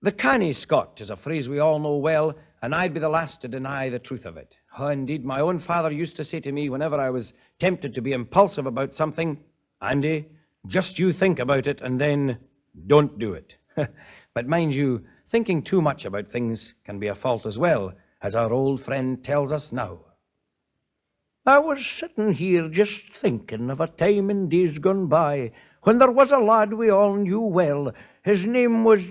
The canny Scot is a phrase we all know well, and I'd be the last to deny the truth of it. Oh, indeed, my own father used to say to me whenever I was tempted to be impulsive about something, Andy, just you think about it and then don't do it. But mind you, thinking too much about things can be a fault as well, as our old friend tells us now. I was sitting here just thinking of a time in days gone by when there was a lad we all knew well. His name was,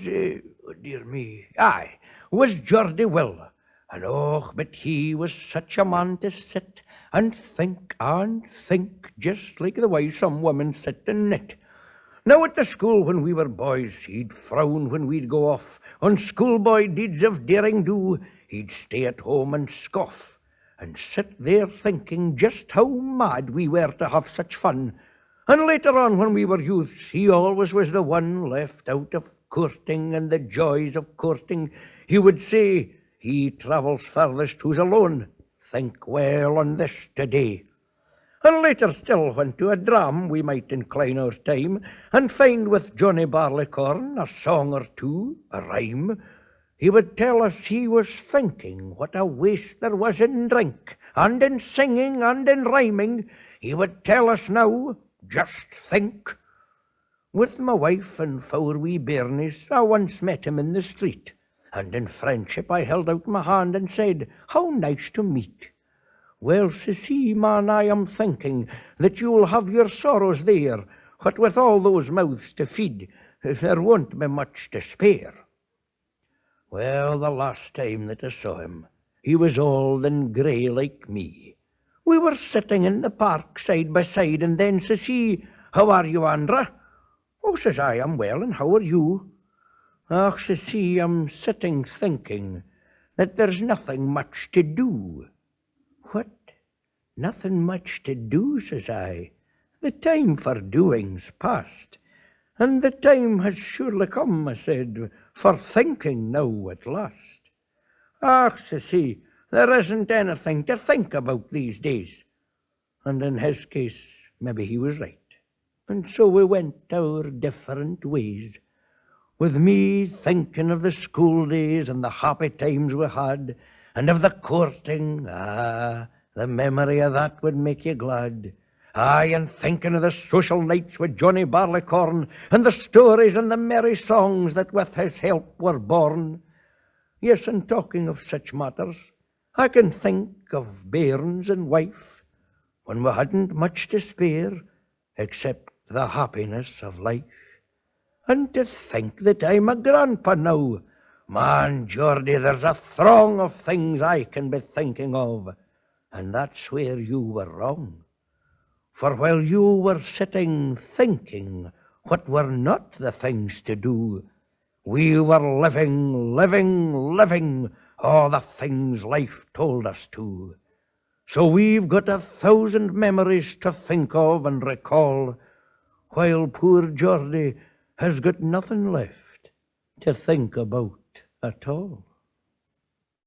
was Geordie Will. And oh, but he was such a man to sit and think, just like the way some women sit and knit. Now at the school when we were boys, he'd frown when we'd go off on schoolboy deeds of daring do. He'd stay at home and scoff, and sit there thinking just how mad we were to have such fun. And later on, when we were youths, he always was the one left out of courting and the joys of courting. He would say, he travels furthest who's alone. Think well on this today. And later still, when to a dram we might incline our time, and find with Johnny Barleycorn a song or two, a rhyme, he would tell us he was thinking what a waste there was in drink, and in singing, and in rhyming. He would tell us now, just think. With my wife and four wee bairnies, I once met him in the street, and in friendship I held out my hand and said, how nice to meet. Well, says he, man, I am thinking that you'll have your sorrows there, what with all those mouths to feed, there won't be much to spare. Well, the last time that I saw him, he was old and grey like me. We were sitting in the park side by side, and then says he, how are you, Andra? Oh, says I, I'm well, and how are you? Ah, says he, I'm sitting thinking that there's nothing much to do. What? Nothing much to do, says I. The time for doing's past, and the time has surely come, I said, for thinking now at last. Ah, says he, there isn't anything to think about these days. And in his case, maybe he was right. And so we went our different ways, with me thinking of the school days and the happy times we had, and of the courting, the memory of that would make you glad. Aye, and thinking of the social nights with Johnny Barleycorn, and the stories and the merry songs that with his help were born. Yes, and talking of such matters, I can think of bairns and wife, when we hadn't much to spare, except the happiness of life. And to think that I'm a grandpa now, man, Geordie, there's a throng of things I can be thinking of, and that's where you were wrong. For while you were sitting thinking what were not the things to do, we were living all the things life told us to. So we've got 1,000 memories to think of and recall, while poor Geordie has got nothing left to think about at all.